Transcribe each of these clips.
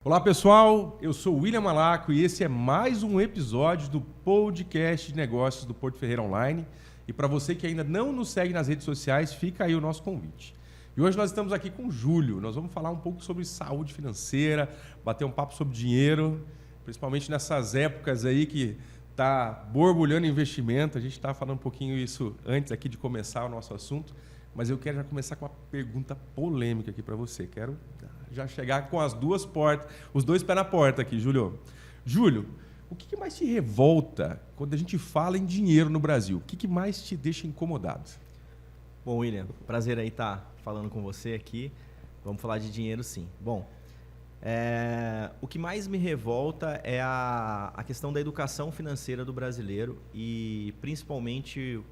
Olá pessoal, eu sou o William Malaco e esse é mais um episódio do podcast de negócios do Porto Ferreira Online. E para você que ainda não nos segue nas redes sociais, fica aí o nosso convite. E hoje nós estamos aqui com o Júlio, nós vamos falar um pouco sobre saúde financeira, bater um papo sobre dinheiro, principalmente nessas épocas aí que está borbulhando investimento. A gente estava falando um pouquinho isso antes aqui de começar o nosso assunto, mas eu quero já começar com uma pergunta polêmica aqui para você. Quero já chegar com as duas portas, os dois pés na porta aqui, Júlio. Júlio, o que mais te revolta quando a gente fala em dinheiro no Brasil? O que mais te deixa incomodado? Bom, William, prazer aí estar falando com você aqui. Vamos falar de dinheiro, sim. Bom, o que mais me revolta é a questão da educação financeira do brasileiro e principalmente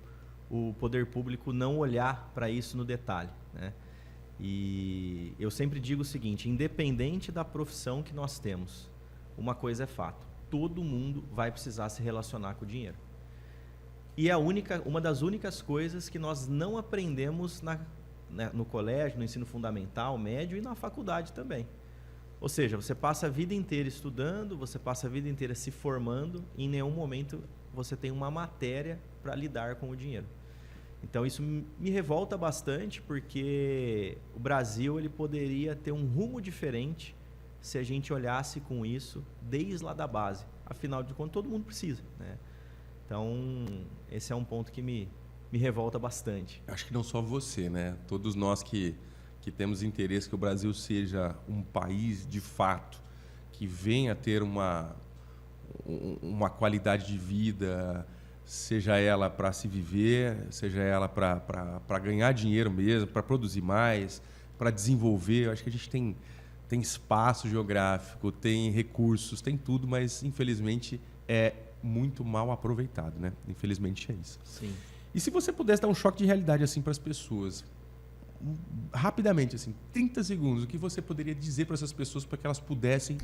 o poder público não olhar para isso no detalhe, né? E eu sempre digo o seguinte, independente da profissão que nós temos, uma coisa é fato, todo mundo vai precisar se relacionar com o dinheiro. E uma das únicas coisas que nós não aprendemos no colégio, no ensino fundamental, médio e na faculdade também. Ou seja, você passa a vida inteira estudando, você passa a vida inteira se formando e em nenhum momento você tem uma matéria para lidar com o dinheiro. Então isso me revolta bastante porque o Brasil ele poderia ter um rumo diferente se a gente olhasse com isso desde lá da base. Afinal de contas, todo mundo precisa, né? Então esse é um ponto que me revolta bastante. Acho que não só você, né? Todos nós que temos interesse que o Brasil seja um país de fato, que venha a ter uma qualidade de vida, seja ela para se viver, seja ela para ganhar dinheiro mesmo, para produzir mais, para desenvolver. Eu acho que a gente tem espaço geográfico, tem recursos, tem tudo, mas infelizmente é muito mal aproveitado, né? Infelizmente é isso. Sim. E se você pudesse dar um choque de realidade assim para as pessoas, rapidamente, assim, 30 segundos, o que você poderia dizer para essas pessoas para que elas pudessem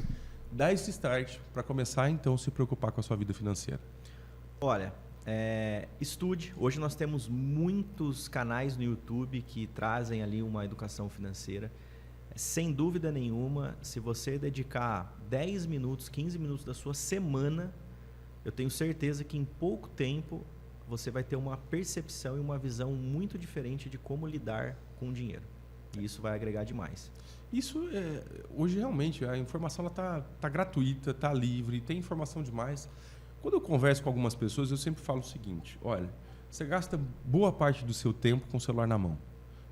dar esse start para começar então a se preocupar com a sua vida financeira? Olha, estude. Hoje nós temos muitos canais no YouTube que trazem ali uma educação financeira. Sem dúvida nenhuma, se você dedicar 10 minutos, 15 minutos da sua semana, eu tenho certeza que em pouco tempo você vai ter uma percepção e uma visão muito diferente de como lidar com o dinheiro. E isso vai agregar demais. Isso, hoje realmente, a informação tá gratuita, está livre, tem informação demais. Quando eu converso com algumas pessoas, eu sempre falo o seguinte: olha, você gasta boa parte do seu tempo com o celular na mão.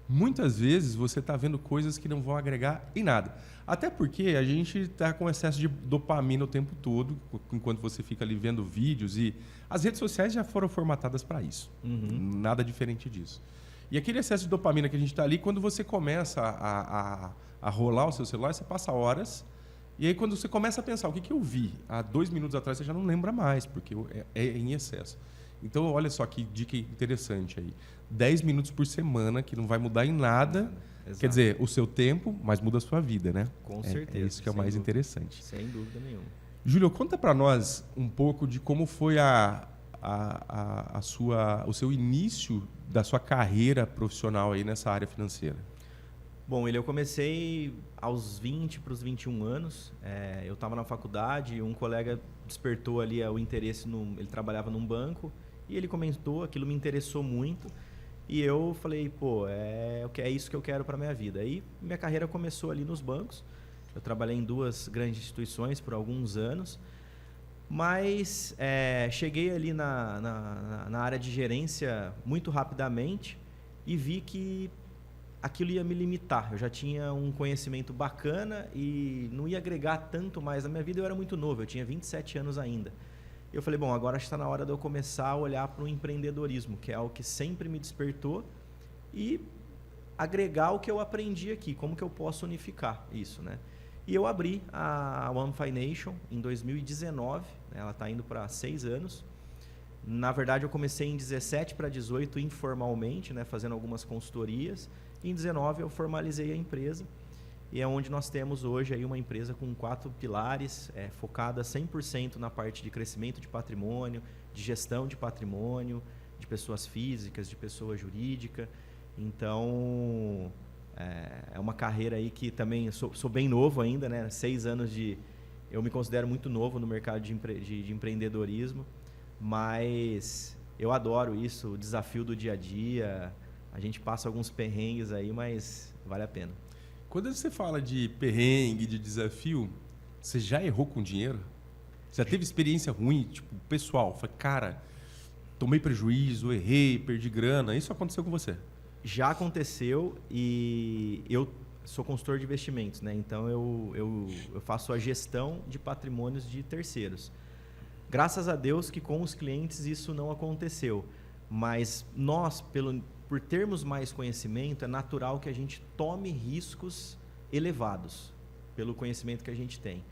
Muitas vezes você está vendo coisas que não vão agregar em nada. Até porque a gente está com excesso de dopamina o tempo todo, enquanto você fica ali vendo vídeos, e as redes sociais já foram formatadas para isso. Uhum. Nada diferente disso. E aquele excesso de dopamina que a gente está ali, quando você começa a rolar o seu celular, você passa horas. E aí, quando você começa a pensar, o que eu vi há 2 minutos atrás, você já não lembra mais, porque é em excesso. Então, olha só que dica interessante aí. 10 minutos por semana, que não vai mudar em nada. Exato. Quer dizer, o seu tempo, mas muda a sua vida, né? Com certeza. É isso que é o mais interessante. Sem dúvida nenhuma. Júlio, conta para nós um pouco de como foi o seu início da sua carreira profissional aí nessa área financeira. Bom, eu comecei aos 20 para os 21 anos. Eu estava na faculdade e um colega despertou ali o interesse. Ele trabalhava num banco e ele comentou, aquilo me interessou muito. E eu falei, é isso que eu quero para a minha vida. Aí minha carreira começou ali nos bancos. Eu trabalhei em 2 grandes instituições por alguns anos. Mas cheguei ali na área de gerência muito rapidamente e vi que aquilo ia me limitar. Eu já tinha um conhecimento bacana e não ia agregar tanto mais na minha vida. Eu era muito novo, eu tinha 27 anos ainda. Eu falei, bom, agora está na hora de eu começar a olhar para o empreendedorismo, que é algo que sempre me despertou, e agregar o que eu aprendi aqui, como que eu posso unificar isso, né? E eu abri a One Financial em 2019, né? Ela está indo para 6 anos. Na verdade, eu comecei em 17 para 18 informalmente, né? Fazendo algumas consultorias. Em 19 eu formalizei a empresa e é onde nós temos hoje aí uma empresa com 4 pilares, focada 100% na parte de crescimento de patrimônio, de gestão de patrimônio, de pessoas físicas, de pessoa jurídica. Então, É uma carreira aí que também sou bem novo ainda, né? 6 anos de... Eu me considero muito novo no mercado de empreendedorismo, mas eu adoro isso, o desafio do dia a dia. A gente passa alguns perrengues aí, mas vale a pena. Quando você fala de perrengue, de desafio, você já errou com dinheiro? Você já teve experiência ruim, tipo, pessoal? Fala, cara, tomei prejuízo, errei, perdi grana. Isso aconteceu com você? Já aconteceu e eu sou consultor de investimentos, né? Então eu faço a gestão de patrimônios de terceiros. Graças a Deus que com os clientes isso não aconteceu. Mas nós, por termos mais conhecimento, é natural que a gente tome riscos elevados pelo conhecimento que a gente tem.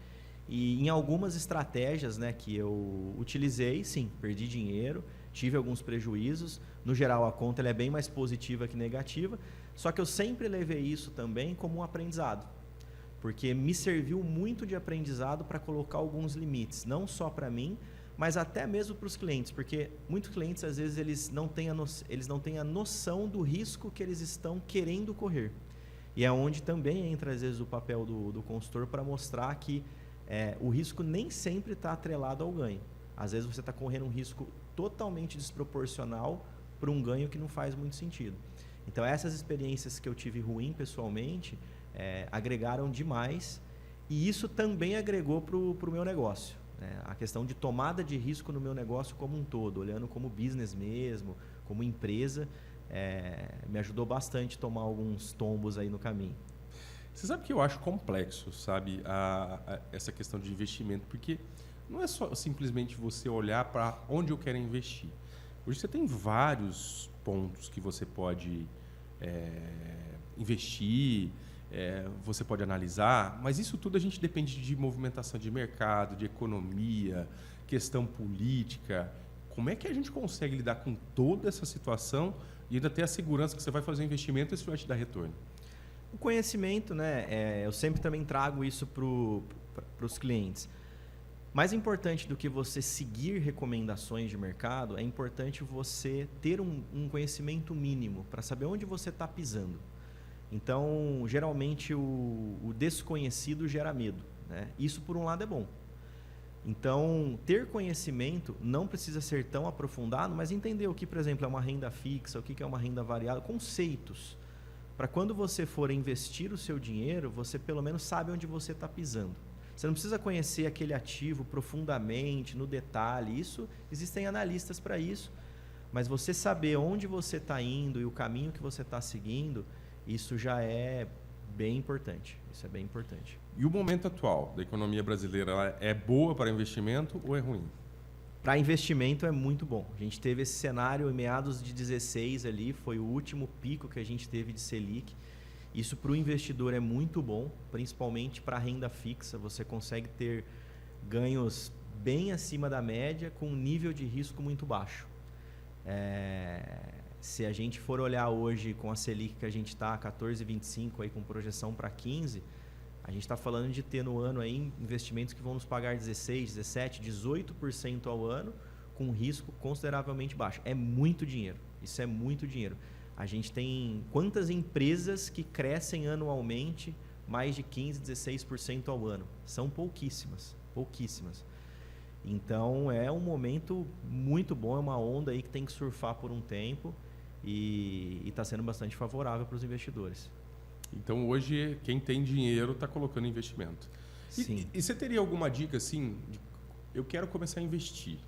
E em algumas estratégias, né, que eu utilizei, sim, perdi dinheiro, tive alguns prejuízos. No geral, a conta ela é bem mais positiva que negativa, só que eu sempre levei isso também como um aprendizado, porque me serviu muito de aprendizado para colocar alguns limites, não só para mim, mas até mesmo para os clientes, porque muitos clientes, às vezes, eles não têm a noção do risco que eles estão querendo correr. E é onde também entra, às vezes, o papel do consultor para mostrar que o risco nem sempre está atrelado ao ganho. Às vezes você está correndo um risco totalmente desproporcional para um ganho que não faz muito sentido. Então, essas experiências que eu tive ruim pessoalmente agregaram demais, e isso também agregou para o meu negócio. A questão de tomada de risco no meu negócio como um todo, olhando como business mesmo, como empresa, me ajudou bastante a tomar alguns tombos aí no caminho. Você sabe que eu acho complexo, sabe, essa questão de investimento, porque não é só simplesmente você olhar para onde eu quero investir. Hoje você tem vários pontos que você pode investir, você pode analisar, mas isso tudo a gente depende de movimentação de mercado, de economia, questão política. Como é que a gente consegue lidar com toda essa situação e ainda ter a segurança que você vai fazer um investimento e isso vai te dar retorno? O conhecimento, né? Eu sempre também trago isso para os clientes. Mais importante do que você seguir recomendações de mercado, é importante você ter um conhecimento mínimo para saber onde você está pisando. Então, geralmente, o desconhecido gera medo, né? Isso, por um lado, é bom. Então, ter conhecimento não precisa ser tão aprofundado, mas entender o que, por exemplo, é uma renda fixa, o que é uma renda variável, conceitos. Para quando você for investir o seu dinheiro, você pelo menos sabe onde você está pisando. Você não precisa conhecer aquele ativo profundamente, no detalhe. Existem analistas para isso, mas você saber onde você está indo e o caminho que você está seguindo, isso já é bem importante. Isso é bem importante. E o momento atual da economia brasileira, ela é boa para investimento ou é ruim? Para investimento é muito bom. A gente teve esse cenário em meados de 16 ali, foi o último pico que a gente teve de Selic. Isso para o investidor é muito bom, principalmente para a renda fixa. Você consegue ter ganhos bem acima da média com um nível de risco muito baixo. Se a gente for olhar hoje com a Selic que a gente está, 14,25 aí com projeção para 15, a gente está falando de ter no ano aí investimentos que vão nos pagar 16, 17, 18% ao ano com risco consideravelmente baixo. É muito dinheiro. Isso é muito dinheiro. A gente tem quantas empresas que crescem anualmente mais de 15, 16% ao ano? São pouquíssimas, pouquíssimas. Então é um momento muito bom, é uma onda aí que tem que surfar por um tempo e está sendo bastante favorável para os investidores. Então hoje quem tem dinheiro está colocando em investimento. Sim. E você teria alguma dica assim? Eu quero começar a investir.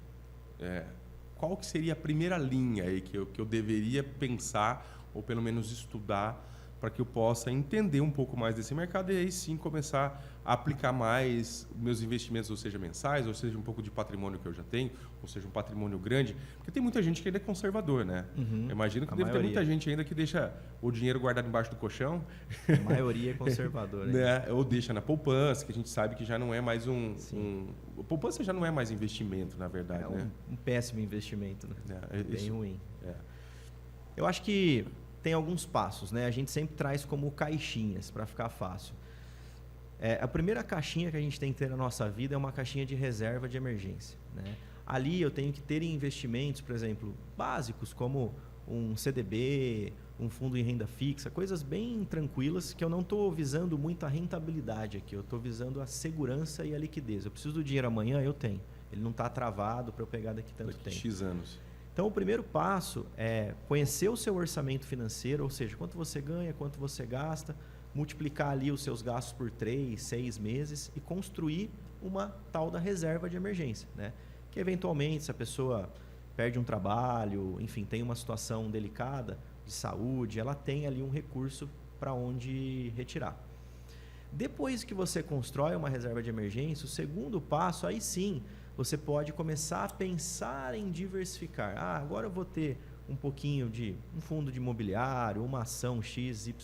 Qual que seria a primeira linha aí que eu deveria pensar ou pelo menos estudar para que eu possa entender um pouco mais desse mercado e aí sim começar a aplicar mais meus investimentos, ou seja, mensais, ou seja, um pouco de patrimônio que eu já tenho, ou seja, um patrimônio grande, porque tem muita gente que ainda é conservador, né? Uhum. Eu imagino que deve ter muita gente ainda que deixa o dinheiro guardado embaixo do colchão. A maioria é conservadora. Né? Ou deixa na poupança, que a gente sabe que já não é mais a poupança já não é mais investimento, na verdade. É um péssimo investimento, né? Bem ruim. Eu acho que tem alguns passos, né? A gente sempre traz como caixinhas para ficar fácil. A primeira caixinha que a gente tem que ter na nossa vida é uma caixinha de reserva de emergência, né? Ali eu tenho que ter investimentos, por exemplo, básicos, como um CDB, um fundo em renda fixa, coisas bem tranquilas que eu não estou visando muito a rentabilidade aqui, eu estou visando a segurança e a liquidez. Eu preciso do dinheiro amanhã, eu tenho. Ele não está travado para eu pegar daqui tanto tempo. X anos. Então, o primeiro passo é conhecer o seu orçamento financeiro, ou seja, quanto você ganha, quanto você gasta, multiplicar ali os seus gastos por 3, 6 meses e construir uma tal da reserva de emergência, né? Que eventualmente, se a pessoa perde um trabalho, enfim, tem uma situação delicada de saúde, ela tem ali um recurso para onde retirar. Depois que você constrói uma reserva de emergência, o segundo passo, aí sim, você pode começar a pensar em diversificar. Agora eu vou ter um pouquinho de um fundo de imobiliário, uma ação XYZ,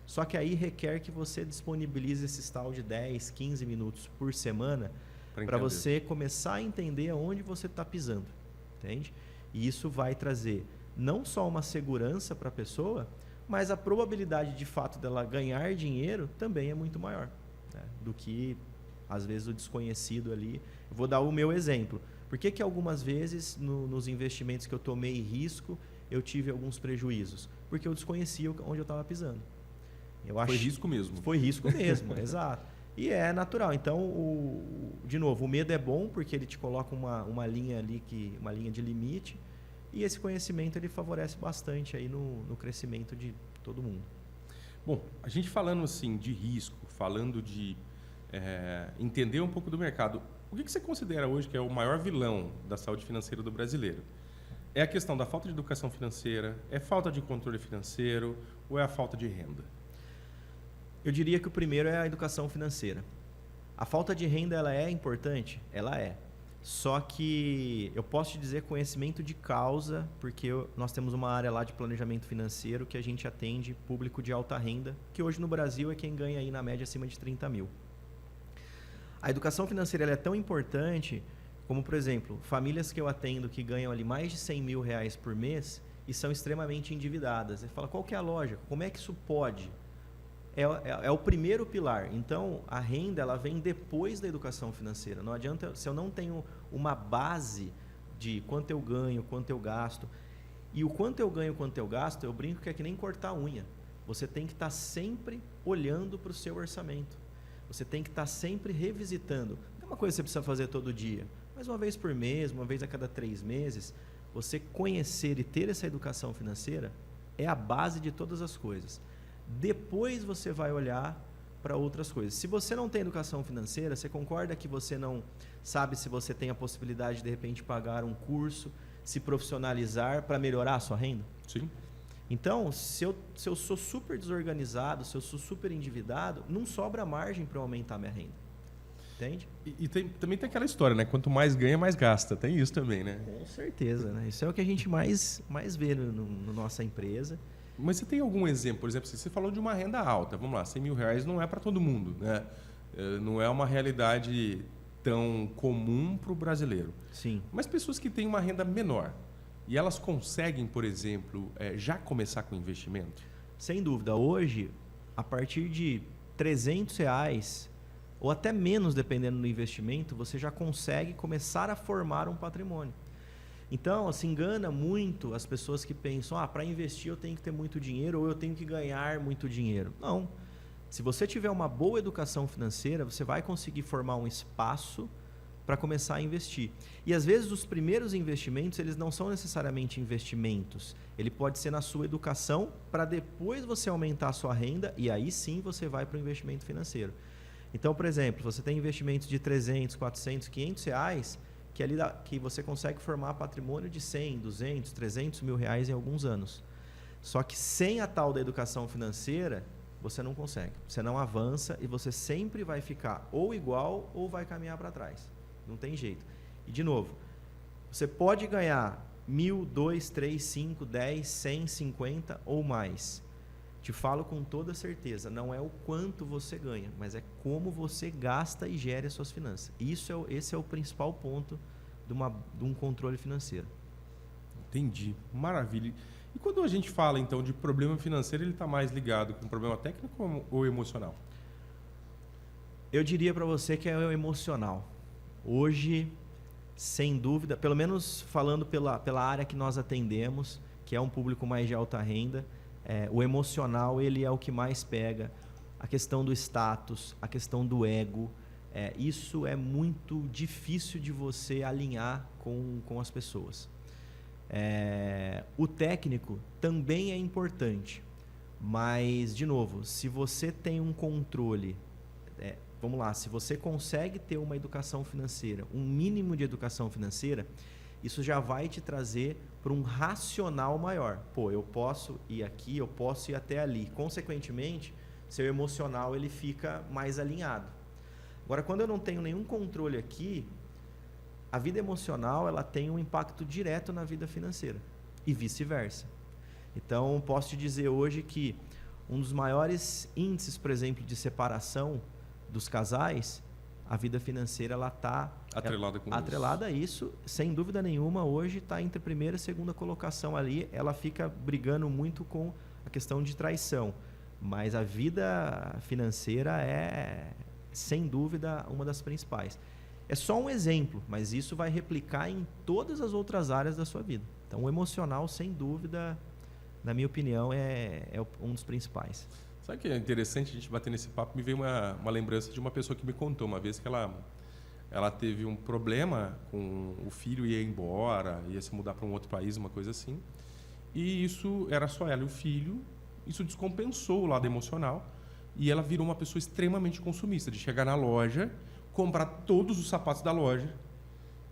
só que aí requer que você disponibilize esse tal de 10, 15 minutos por semana para você começar a entender aonde você está pisando, entende? E isso vai trazer não só uma segurança para a pessoa, mas a probabilidade de fato dela ganhar dinheiro também é muito maior, né, do que às vezes o desconhecido ali. Eu vou dar o meu exemplo. Por que algumas vezes nos investimentos que eu tomei risco eu tive alguns prejuízos? Porque eu desconhecia onde eu estava pisando. Foi risco mesmo. Foi risco mesmo, exato. E é natural. Então, de novo, o medo é bom porque ele te coloca uma linha ali, uma linha de limite, e esse conhecimento ele favorece bastante aí no crescimento de todo mundo. Bom, a gente falando assim de risco, falando de entender um pouco do mercado, o que você considera hoje que é o maior vilão da saúde financeira do brasileiro? É a questão da falta de educação financeira, é falta de controle financeiro ou é a falta de renda? Eu diria que o primeiro é a educação financeira. A falta de renda ela é importante? Ela é. Só que eu posso te dizer conhecimento de causa, porque nós temos uma área lá de planejamento financeiro que a gente atende público de alta renda, que hoje no Brasil é quem ganha aí na média acima de 30 mil. A educação financeira ela é tão importante como, por exemplo, famílias que eu atendo que ganham ali mais de 100 mil reais por mês e são extremamente endividadas. Você fala, qual que é a lógica? Como é que isso pode? É o primeiro pilar. Então, a renda ela vem depois da educação financeira. Não adianta, se eu não tenho uma base de quanto eu ganho, quanto eu gasto. E o quanto eu ganho, quanto eu gasto, eu brinco que é que nem cortar a unha. Você tem que estar sempre olhando para o seu orçamento. Você tem que estar sempre revisitando. Não é uma coisa que você precisa fazer todo dia, mas uma vez por mês, uma vez a cada 3 meses, você conhecer e ter essa educação financeira é a base de todas as coisas. Depois você vai olhar para outras coisas. Se você não tem educação financeira, você concorda que você não sabe se você tem a possibilidade de repente pagar um curso, se profissionalizar para melhorar a sua renda? Sim. Então, se eu sou super desorganizado, se eu sou super endividado, não sobra margem para eu aumentar minha renda. Entende? E também tem aquela história, né? Quanto mais ganha, mais gasta. Tem isso também, né? Com certeza, né? Isso é o que a gente mais vê no nossa empresa. Mas você tem algum exemplo? Por exemplo, você falou de uma renda alta. Vamos lá, 100 mil reais não é para todo mundo, né? Não é uma realidade tão comum para o brasileiro. Sim. Mas pessoas que têm uma renda menor e elas conseguem, por exemplo, já começar com investimento? Sem dúvida. Hoje, a partir de R$300 ou até menos, dependendo do investimento, você já consegue começar a formar um patrimônio. Então, se engana muito as pessoas que pensam, para investir eu tenho que ter muito dinheiro ou eu tenho que ganhar muito dinheiro. Não. Se você tiver uma boa educação financeira, você vai conseguir formar um espaço para começar a investir. E às vezes os primeiros investimentos, eles não são necessariamente investimentos. Ele pode ser na sua educação para depois você aumentar a sua renda e aí sim você vai para o investimento financeiro. Então, por exemplo, você tem investimentos de 300, 400, 500 reais, que você consegue formar patrimônio de 100, 200, 300 mil reais em alguns anos. Só que sem a tal da educação financeira, você não consegue. Você não avança e você sempre vai ficar ou igual ou vai caminhar para trás. Não tem jeito. E, de novo, você pode ganhar 1.000, 2, 3, 5, 10, 100, 50 ou mais. Te falo com toda certeza, não é o quanto você ganha, mas é como você gasta e gere as suas finanças. Esse é o principal ponto de um controle financeiro. Entendi. Maravilha. E quando a gente fala, então, de problema financeiro, ele está mais ligado com problema técnico ou emocional? Eu diria para você que é o emocional. Hoje, sem dúvida, pelo menos falando pela área que nós atendemos, que é um público mais de alta renda, o emocional ele é o que mais pega. A questão do status, a questão do ego, isso é muito difícil de você alinhar com as pessoas. O técnico também é importante, mas, de novo, se você tem um controle, vamos lá, se você consegue ter uma educação financeira, um mínimo de educação financeira, isso já vai te trazer para um racional maior. Pô, eu posso ir aqui, eu posso ir até ali. Consequentemente, seu emocional ele fica mais alinhado. Agora, quando eu não tenho nenhum controle aqui, a vida emocional ela tem um impacto direto na vida financeira e vice-versa. Então, posso te dizer hoje que um dos maiores índices, por exemplo, de separação dos casais, a vida financeira ela está atrelada a isso, sem dúvida nenhuma. Hoje está entre primeira e segunda colocação ali. Ela fica brigando muito com a questão de traição, mas a vida financeira é, sem dúvida, uma das principais. É só um exemplo, mas isso vai replicar em todas as outras áreas da sua vida. Então, o emocional, sem dúvida, na minha opinião, é um dos principais. Sabe o que é interessante a gente bater nesse papo? Me veio uma lembrança de uma pessoa que me contou uma vez que ela teve um problema com o filho, ia embora, ia se mudar para um outro país, uma coisa assim. E isso era só ela e o filho. Isso descompensou o lado emocional. E ela virou uma pessoa extremamente consumista, de chegar na loja, comprar todos os sapatos da loja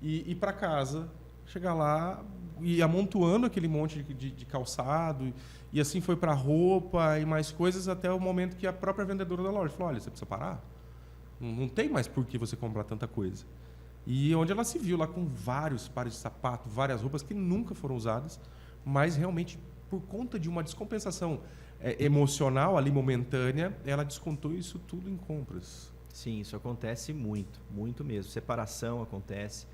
e ir para casa, chegar lá e amontoando aquele monte de calçado. E assim foi para roupa e mais coisas, até o momento que a própria vendedora da loja falou: olha, você precisa parar. Não tem mais por que você comprar tanta coisa. E onde ela se viu lá com vários pares de sapato, várias roupas que nunca foram usadas, mas realmente por conta de uma descompensação emocional ali momentânea, ela descontou isso tudo em compras. Sim, isso acontece muito, muito mesmo. Separação acontece,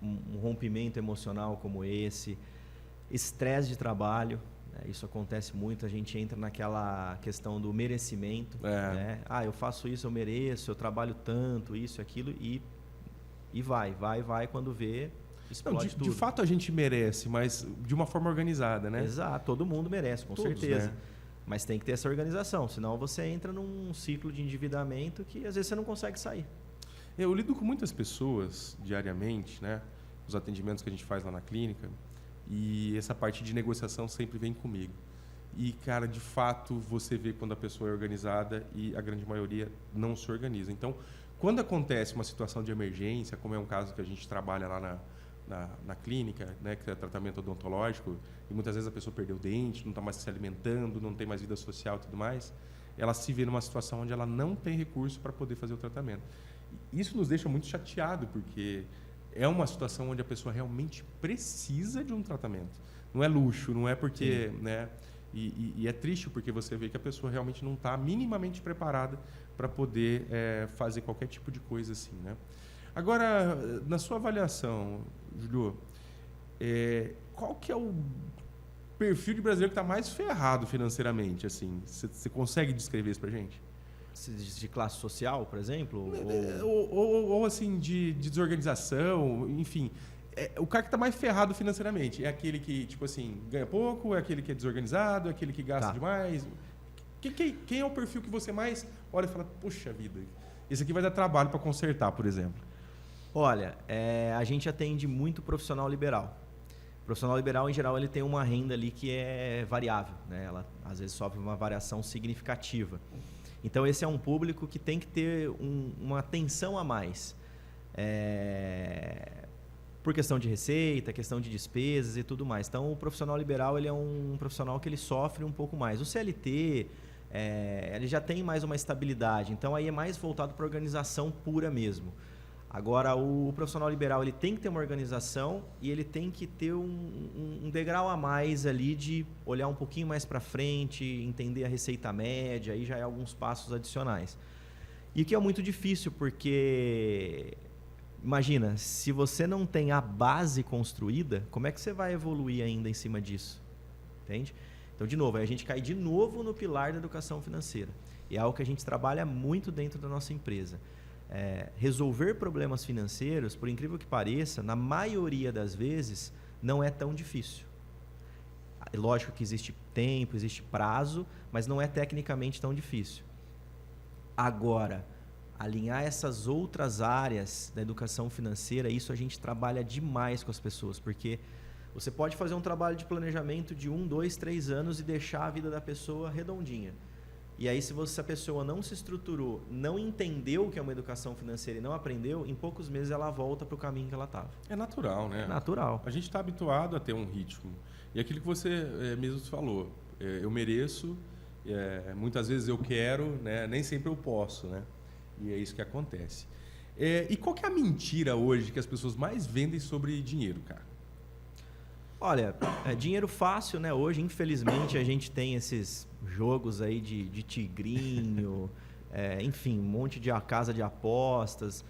um rompimento emocional como esse, estresse de trabalho, né? Isso acontece muito. A gente entra naquela questão do merecimento, né? Eu faço isso, eu mereço, eu trabalho tanto, isso, aquilo, e vai, quando vê, explode tudo. De fato a gente merece, mas de uma forma organizada, né? Exato, todo mundo merece, com Todos, certeza. né? Mas tem que ter essa organização, senão você entra num ciclo de endividamento que às vezes você não consegue sair. Eu lido com muitas pessoas diariamente, né? Os atendimentos que a gente faz lá na clínica, e essa parte de negociação sempre vem comigo. E, cara, de fato, você vê quando a pessoa é organizada e a grande maioria não se organiza. Então, quando acontece uma situação de emergência, como é um caso que a gente trabalha lá na clínica, né, que é tratamento odontológico, e muitas vezes a pessoa perdeu o dente, não está mais se alimentando, não tem mais vida social e tudo mais, ela se vê numa situação onde ela não tem recurso para poder fazer o tratamento. Isso nos deixa muito chateado, porque é uma situação onde a pessoa realmente precisa de um tratamento. Não é luxo, não é porque... né, e é triste porque você vê que a pessoa realmente não está minimamente preparada para poder fazer qualquer tipo de coisa assim, né? Agora, na sua avaliação, Júlio, qual que é o perfil de brasileiro que está mais ferrado financeiramente? Assim, você consegue descrever isso para a gente? De classe social, por exemplo? Ou assim, de desorganização, enfim. O cara que está mais ferrado financeiramente é aquele que, tipo assim, ganha pouco, é aquele que é desorganizado, é aquele que gasta demais? Quem é o perfil que você mais olha e fala, poxa vida, esse aqui vai dar trabalho para consertar, por exemplo? Olha, a gente atende muito profissional liberal. O profissional liberal, em geral, ele tem uma renda ali que é variável, né? Ela, às vezes, sofre uma variação significativa. Então, esse é um público que tem que ter uma atenção a mais. Por questão de receita, questão de despesas e tudo mais. Então, o profissional liberal ele é um profissional que ele sofre um pouco mais. O CLT, ele já tem mais uma estabilidade. Então, aí é mais voltado para a organização pura mesmo. Agora, o profissional liberal ele tem que ter uma organização e ele tem que ter um degrau a mais ali de olhar um pouquinho mais para frente, entender a receita média, aí já é alguns passos adicionais. E o que é muito difícil, porque, imagina, se você não tem a base construída, como é que você vai evoluir ainda em cima disso? Entende? Então, de novo, a gente cai de novo no pilar da educação financeira. E é algo que a gente trabalha muito dentro da nossa empresa. Resolver problemas financeiros, por incrível que pareça, na maioria das vezes, não é tão difícil. Lógico que existe tempo, existe prazo, mas não é tecnicamente tão difícil. Agora, alinhar essas outras áreas da educação financeira, isso a gente trabalha demais com as pessoas, porque você pode fazer um trabalho de planejamento de 1, 2, 3 anos e deixar a vida da pessoa redondinha. E aí, se a pessoa não se estruturou, não entendeu o que é uma educação financeira e não aprendeu, em poucos meses ela volta para o caminho que ela estava. É natural, né? É natural. A gente está habituado a ter um ritmo. E aquilo que você mesmo falou, eu mereço, muitas vezes eu quero, né? Nem sempre eu posso, né? E é isso que acontece. E qual que é a mentira hoje que as pessoas mais vendem sobre dinheiro, cara? Olha, dinheiro fácil, né? Hoje, infelizmente, a gente tem esses jogos aí de tigrinho, enfim, um monte de casa de apostas.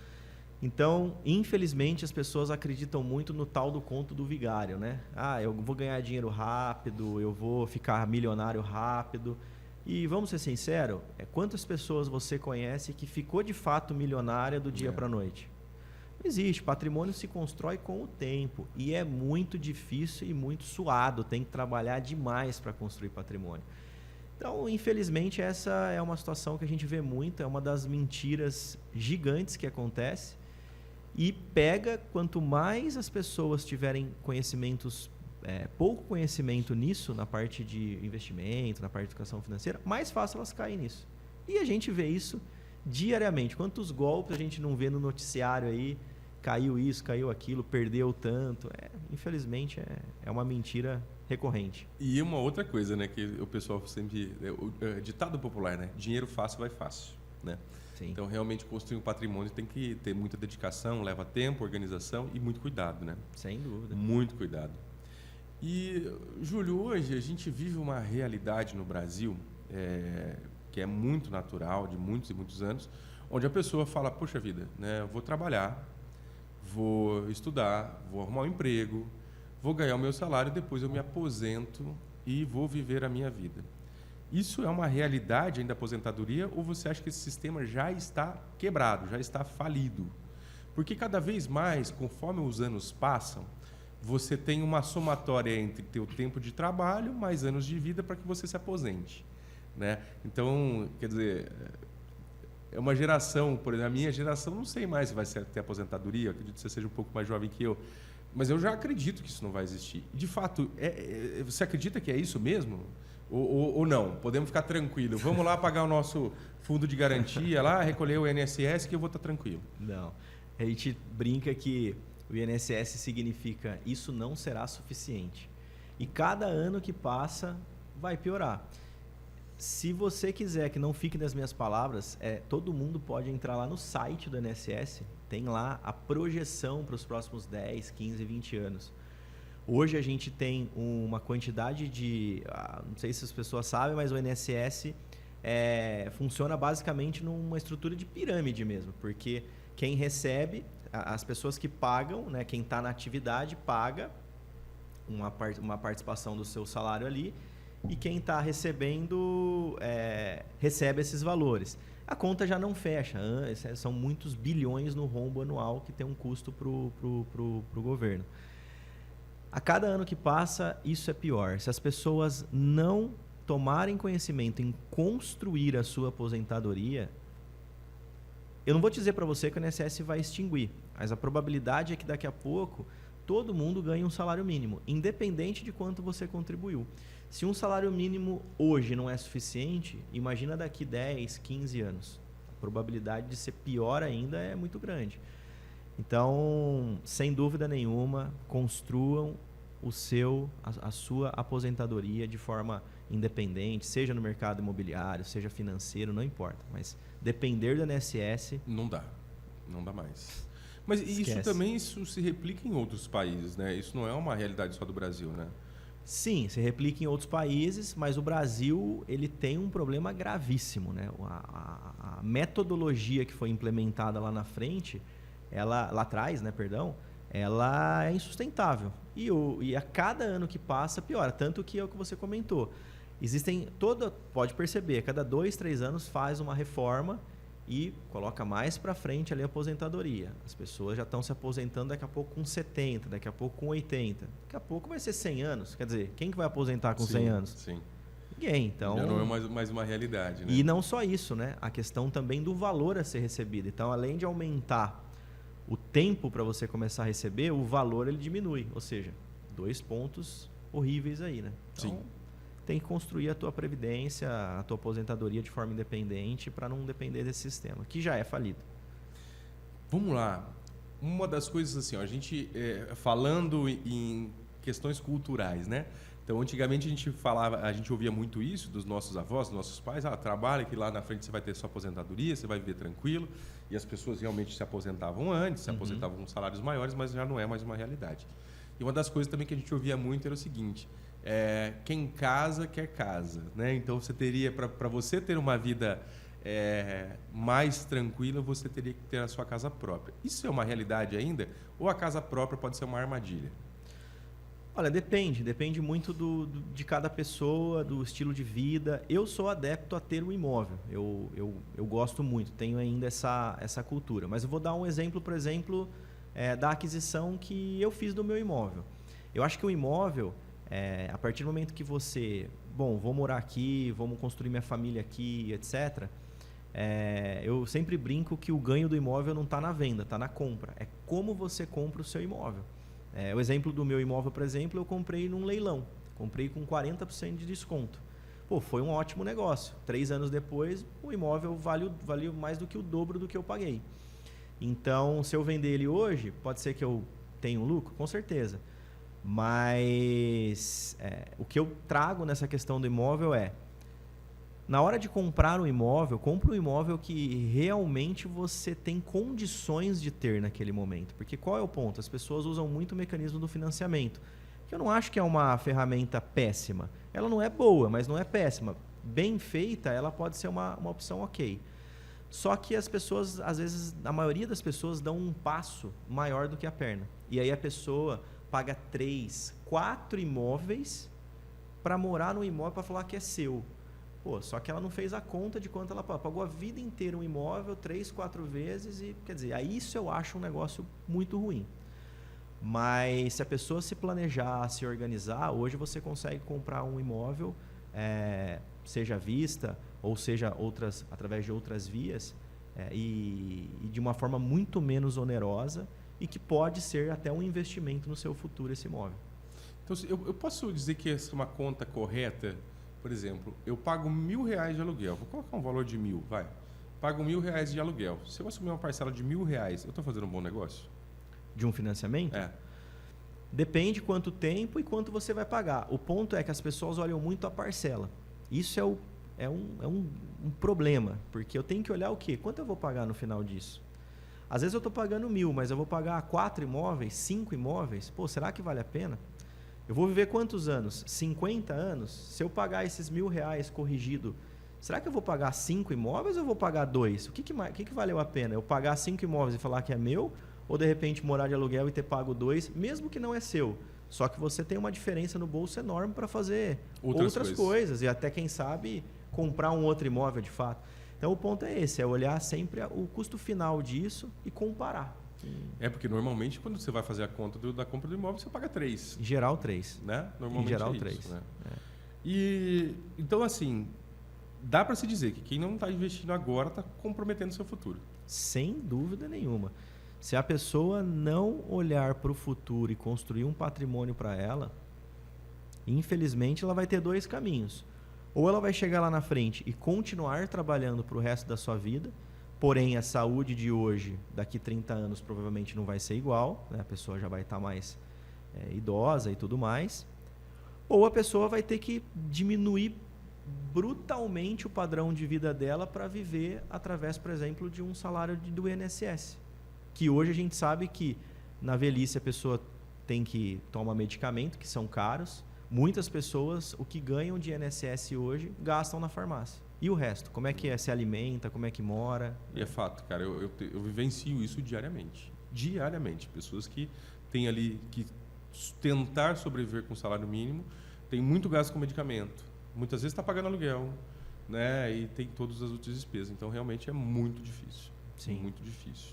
Então, infelizmente, as pessoas acreditam muito no tal do conto do vigário, né? Eu vou ganhar dinheiro rápido, eu vou ficar milionário rápido. E vamos ser sinceros, quantas pessoas você conhece que ficou de fato milionária do dia para a noite? Não existe. Patrimônio se constrói com o tempo e é muito difícil e muito suado. Tem que trabalhar demais para construir patrimônio. Então, infelizmente, essa é uma situação que a gente vê muito, é uma das mentiras gigantes que acontece. E pega, quanto mais as pessoas tiverem conhecimentos, pouco conhecimento nisso, na parte de investimento, na parte de educação financeira, mais fácil elas caem nisso. E a gente vê isso diariamente. Quantos golpes a gente não vê no noticiário aí, caiu isso, caiu aquilo, perdeu tanto. Infelizmente, é uma mentira recorrente. E uma outra coisa, né, que o pessoal sempre... ditado popular, né? Dinheiro fácil vai fácil, né? Sim. Então, realmente, construir um patrimônio tem que ter muita dedicação, leva tempo, organização e muito cuidado, né? Sem dúvida. Muito cuidado. E, Júlio, hoje a gente vive uma realidade no Brasil que é muito natural, de muitos e muitos anos, onde a pessoa fala, poxa vida, né, eu vou trabalhar, vou estudar, vou arrumar um emprego, vou ganhar o meu salário, depois eu me aposento e vou viver a minha vida. Isso é uma realidade ainda da aposentadoria ou você acha que esse sistema já está quebrado, já está falido? Porque cada vez mais, conforme os anos passam, você tem uma somatória entre ter o tempo de trabalho mais anos de vida para que você se aposente, né? Então, quer dizer, é uma geração, por exemplo, a minha geração, não sei mais se vai ter aposentadoria, eu acredito que você seja um pouco mais jovem que eu, mas eu já acredito que isso não vai existir. De fato, você acredita que é isso mesmo? Ou não? Podemos ficar tranquilos. Vamos lá pagar o nosso fundo de garantia, lá recolher o INSS que eu vou estar tranquilo. Não. A gente brinca que o INSS significa isso não será suficiente. E cada ano que passa vai piorar. Se você quiser que não fique nas minhas palavras, todo mundo pode entrar lá no site do INSS, tem lá a projeção para os próximos 10, 15, 20 anos. Hoje a gente tem uma quantidade de... não sei se as pessoas sabem, mas o INSS funciona basicamente numa estrutura de pirâmide mesmo, porque quem recebe, as pessoas que pagam, né, quem está na atividade paga uma participação do seu salário ali, e quem está recebendo recebe esses valores. A conta já não fecha, são muitos bilhões no rombo anual que tem um custo para o governo. A cada ano que passa, isso é pior. Se as pessoas não tomarem conhecimento em construir a sua aposentadoria, eu não vou dizer para você que o INSS vai extinguir, mas a probabilidade é que daqui a pouco todo mundo ganhe um salário mínimo, independente de quanto você contribuiu. Se um salário mínimo hoje não é suficiente, imagina daqui 10, 15 anos. A probabilidade de ser pior ainda é muito grande. Então, sem dúvida nenhuma, construam a sua aposentadoria de forma independente, seja no mercado imobiliário, seja financeiro, não importa. Mas depender do INSS... Não dá mais. Mas Esquece. isso se replica em outros países, né? Isso não é uma realidade só do Brasil, né? Sim, se replica em outros países, mas o Brasil ele tem um problema gravíssimo, né? A metodologia que foi implementada lá na frente, lá atrás, né, perdão, ela é insustentável. E a cada ano que passa, piora. Tanto que é o que você comentou. Pode perceber, a cada 2, 3 anos faz uma reforma e coloca mais para frente ali a aposentadoria. As pessoas já estão se aposentando daqui a pouco com 70, daqui a pouco com 80. Daqui a pouco vai ser 100 anos. Quer dizer, quem que vai aposentar com 100 anos? Sim. Ninguém. Então, já não é mais uma realidade, né? E não só isso, né? A questão também do valor a ser recebido. Então, além de aumentar o tempo para você começar a receber, o valor ele diminui. Ou seja, 2 pontos horríveis aí, né? Então, Sim. Tem que construir a tua previdência, a tua aposentadoria de forma independente para não depender desse sistema, que já é falido. Vamos lá. Uma das coisas assim, ó, a gente falando em questões culturais, né? Então, antigamente a gente ouvia muito isso dos nossos avós, dos nossos pais. Trabalha que lá na frente você vai ter sua aposentadoria, você vai viver tranquilo. E as pessoas realmente se aposentavam antes, se aposentavam com salários maiores, mas já não é mais uma realidade. E uma das coisas também que a gente ouvia muito era o seguinte: quem casa, quer casa, né? Então, você teria, para você ter uma vida mais tranquila, você teria que ter a sua casa própria. Isso é uma realidade ainda? Ou a casa própria pode ser uma armadilha? Olha, depende muito de cada pessoa, do estilo de vida. Eu sou adepto a ter um imóvel, eu gosto muito, tenho ainda essa cultura. Mas eu vou dar um exemplo, por exemplo, da aquisição que eu fiz do meu imóvel. Eu acho que o imóvel, a partir do momento que você, vou morar aqui, vamos construir minha família aqui, etc., eu sempre brinco que o ganho do imóvel não está na venda, está na compra. É como você compra o seu imóvel. O exemplo do meu imóvel, por exemplo, eu comprei num leilão. Comprei com 40% de desconto. Foi um ótimo negócio. 3 anos depois, o imóvel valeu mais do que o dobro do que eu paguei. Então, se eu vender ele hoje, pode ser que eu tenha um lucro? Com certeza. Mas o que eu trago nessa questão do imóvel na hora de comprar um imóvel, compre um imóvel que realmente você tem condições de ter naquele momento. Porque qual é o ponto? As pessoas usam muito o mecanismo do financiamento, que eu não acho que é uma ferramenta péssima. Ela não é boa, mas não é péssima. Bem feita, ela pode ser uma opção ok. Só que as pessoas, às vezes, a maioria das pessoas dão um passo maior do que a perna. E aí a pessoa paga 3, 4 imóveis para morar no imóvel para falar que é seu. Só que ela não fez a conta de quanto ela pagou a vida inteira um imóvel 3, 4 vezes e, quer dizer, aí isso eu acho um negócio muito ruim. Mas se a pessoa se planejar, se organizar, hoje você consegue comprar um imóvel, seja à vista ou seja através de outras vias, e de uma forma muito menos onerosa e que pode ser até um investimento no seu futuro esse imóvel. Então, eu posso dizer que essa é uma conta correta? Por exemplo, eu pago R$1.000 de aluguel. Vou colocar um valor de 1.000, vai. Pago R$1.000 de aluguel. Se eu assumir uma parcela de R$1.000, eu estou fazendo um bom negócio? De um financiamento? Depende quanto tempo e quanto você vai pagar. O ponto é que as pessoas olham muito a parcela. Isso é um problema, porque eu tenho que olhar o quê? Quanto eu vou pagar no final disso? Às vezes eu estou pagando 1.000, mas eu vou pagar 4 imóveis, 5 imóveis. Será que vale a pena? Eu vou viver quantos anos? 50 anos? Se eu pagar esses R$1.000 corrigido, será que eu vou pagar 5 imóveis ou eu vou pagar 2? O que valeu a pena? Eu pagar 5 imóveis e falar que é meu? Ou de repente morar de aluguel e ter pago 2, mesmo que não é seu? Só que você tem uma diferença no bolso enorme para fazer outras coisas. E até, quem sabe, comprar um outro imóvel de fato. Então o ponto é esse, olhar sempre o custo final disso e comparar. Porque normalmente quando você vai fazer a conta da compra do imóvel, você paga 3. Em geral, 3. Né? Normalmente em geral, é 3. Isso, né? E, então, assim, dá para se dizer que quem não está investindo agora está comprometendo o seu futuro. Sem dúvida nenhuma. Se a pessoa não olhar para o futuro e construir um patrimônio para ela, infelizmente ela vai ter 2 caminhos. Ou ela vai chegar lá na frente e continuar trabalhando para o resto da sua vida, porém a saúde de hoje, daqui 30 anos, provavelmente não vai ser igual, né? A pessoa já vai estar mais idosa e tudo mais. Ou a pessoa vai ter que diminuir brutalmente o padrão de vida dela para viver através, por exemplo, de um salário do INSS. Que hoje a gente sabe que na velhice a pessoa tem que tomar medicamento, que são caros. Muitas pessoas, o que ganham de INSS hoje, gastam na farmácia. E o resto? Como é que se alimenta? Como é que mora? E é fato, cara. Eu vivencio isso diariamente. Diariamente. Pessoas que têm ali que tentar sobreviver com salário mínimo, tem muito gasto com medicamento. Muitas vezes está pagando aluguel. né? E tem todas as outras despesas. Então, realmente é muito difícil. Sim. Muito difícil.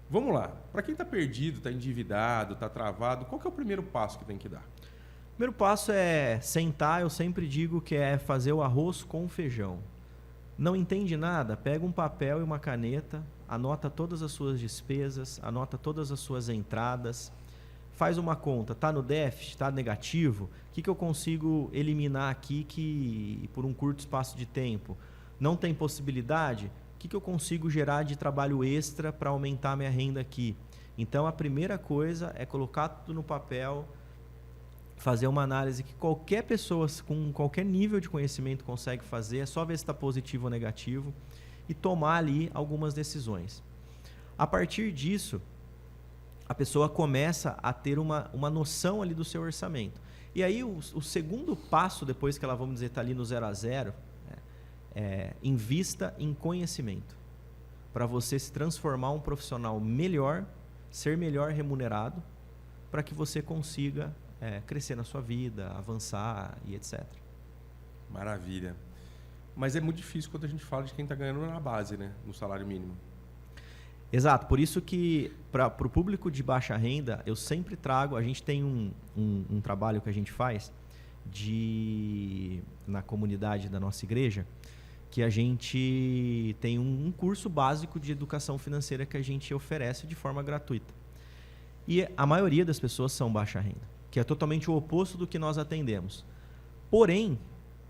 Vamos lá. Para quem está perdido, está endividado, está travado, qual que é o primeiro passo que tem que dar? O primeiro passo é sentar, eu sempre digo que é fazer o arroz com feijão. Não entende nada? Pega um papel e uma caneta, anota todas as suas despesas, anota todas as suas entradas, faz uma conta, está no déficit, está negativo, o que eu consigo eliminar aqui que por um curto espaço de tempo? Não tem possibilidade? O que eu consigo gerar de trabalho extra para aumentar a minha renda aqui? Então, a primeira coisa é colocar tudo no papel, fazer uma análise que qualquer pessoa com qualquer nível de conhecimento consegue fazer, é só ver se está positivo ou negativo e tomar ali algumas decisões. A partir disso, a pessoa começa a ter uma noção ali do seu orçamento. E aí, o segundo passo, depois que ela, vamos dizer, está ali no 0 a 0, invista em conhecimento. Para você se transformar um profissional melhor, ser melhor remunerado, para que você consiga crescer na sua vida, avançar e etc. Maravilha. Mas é muito difícil quando a gente fala de quem está ganhando na base, né? No salário mínimo. Exato. Por isso que, para o público de baixa renda, eu sempre trago... A gente tem um trabalho que a gente faz na comunidade da nossa igreja, que a gente tem um curso básico de educação financeira que a gente oferece de forma gratuita. E a maioria das pessoas são baixa renda, que é totalmente o oposto do que nós atendemos. Porém,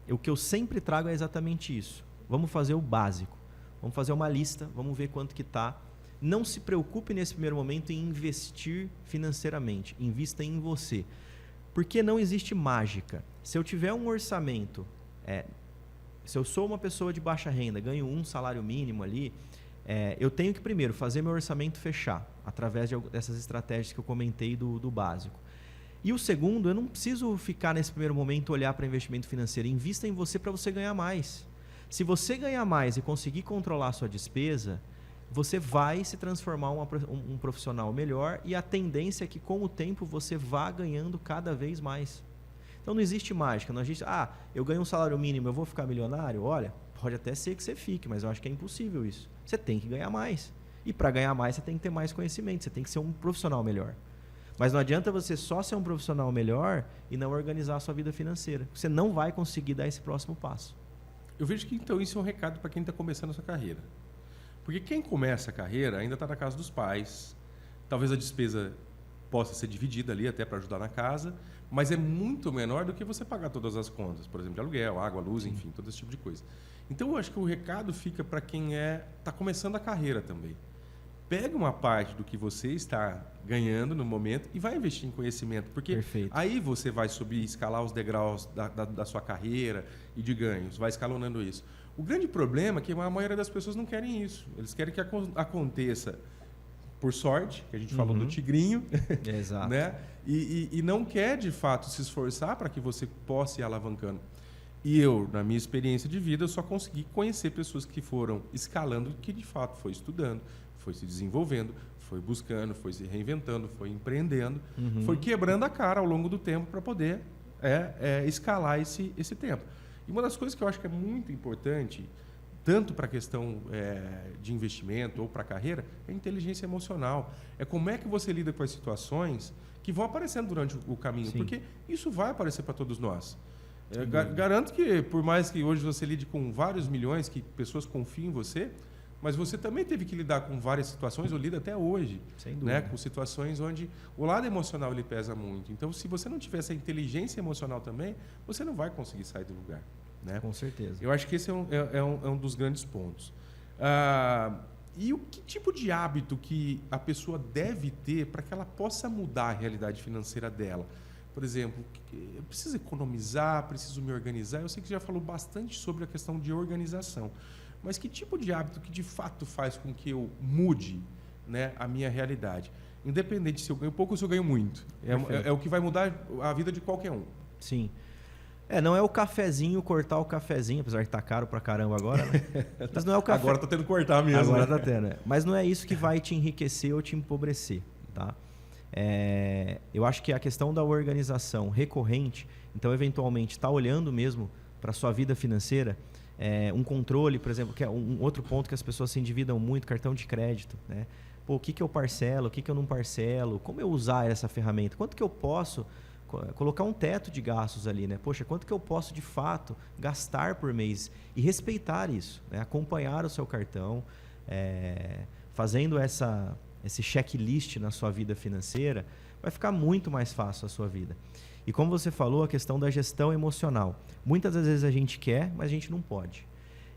o que eu sempre trago é exatamente isso. Vamos fazer o básico. Vamos fazer uma lista, vamos ver quanto que está. Não se preocupe nesse primeiro momento em investir financeiramente. Invista em você. Porque não existe mágica. Se eu tiver um orçamento... Se eu sou uma pessoa de baixa renda, ganho um salário mínimo ali, eu tenho que primeiro fazer meu orçamento fechar, através dessas estratégias que eu comentei do básico. E o segundo, eu não preciso ficar nesse primeiro momento olhar para investimento financeiro. Invista em você para você ganhar mais. Se você ganhar mais e conseguir controlar a sua despesa, você vai se transformar um profissional melhor e a tendência é que com o tempo você vá ganhando cada vez mais. Então não existe mágica, não existe, eu ganho um salário mínimo, eu vou ficar milionário? Olha, pode até ser que você fique, mas eu acho que é impossível isso. Você tem que ganhar mais. E para ganhar mais, você tem que ter mais conhecimento, você tem que ser um profissional melhor. Mas não adianta você só ser um profissional melhor e não organizar a sua vida financeira. Você não vai conseguir dar esse próximo passo. Eu vejo que então isso é um recado para quem está começando a sua carreira. Porque quem começa a carreira ainda está na casa dos pais, talvez a despesa possa ser dividida ali até para ajudar na casa, mas é muito menor do que você pagar todas as contas, por exemplo, de aluguel, água, luz, enfim, todo esse tipo de coisa. Então, eu acho que o recado fica para quem está começando a carreira também. Pega uma parte do que você está ganhando no momento e vai investir em conhecimento, porque aí você vai subir, escalar os degraus da sua carreira e de ganhos, vai escalonando isso. O grande problema é que a maioria das pessoas não querem isso. Eles querem que aconteça por sorte, que a gente falou do tigrinho, Exato. Né? E não quer, de fato, se esforçar para que você possa ir alavancando. E eu, na minha experiência de vida, eu só consegui conhecer pessoas que foram escalando, que de fato foi estudando, foi se desenvolvendo, foi buscando, foi se reinventando, foi empreendendo, foi quebrando a cara ao longo do tempo para poder escalar esse tempo. E uma das coisas que eu acho que é muito importante, tanto para a questão de investimento ou para a carreira, é a inteligência emocional. É como é que você lida com as situações que vão aparecendo durante o caminho. Sim. Porque isso vai aparecer para todos nós. Garanto que, por mais que hoje você lide com vários milhões, que pessoas confiem em você, mas você também teve que lidar com várias situações, ou lida até hoje. Sem dúvida. Né? Com situações onde o lado emocional ele pesa muito. Então, se você não tiver essa inteligência emocional também, você não vai conseguir sair do lugar. Né? Com certeza. Eu acho que esse é um dos grandes pontos. E que tipo de hábito que a pessoa deve ter para que ela possa mudar a realidade financeira dela? Por exemplo, eu preciso economizar, preciso me organizar. Eu sei que você já falou bastante sobre a questão de organização. Mas que tipo de hábito que de fato faz com que eu mude, né, a minha realidade? Independente se eu ganho pouco ou se eu ganho muito. É o que vai mudar a vida de qualquer um. Sim. Não é o cafezinho, cortar o cafezinho, apesar que tá caro pra caramba agora, né? Mas não é o café. Agora tá tendo que cortar mesmo. Agora né? tá tendo, Mas não é isso que vai te enriquecer ou te empobrecer, tá? Eu acho que a questão da organização recorrente, então eventualmente tá olhando mesmo para sua vida financeira, Um controle, por exemplo, que é um outro ponto que as pessoas se endividam muito, cartão de crédito, né? Pô, o que eu parcelo, o que eu não parcelo, como eu usar essa ferramenta, quanto que eu posso colocar um teto de gastos ali, né? Poxa, quanto que eu posso de fato gastar por mês e respeitar isso, né? Acompanhar o seu cartão, fazendo esse checklist na sua vida financeira, vai ficar muito mais fácil a sua vida. E como você falou, a questão da gestão emocional. Muitas das vezes a gente quer, mas a gente não pode.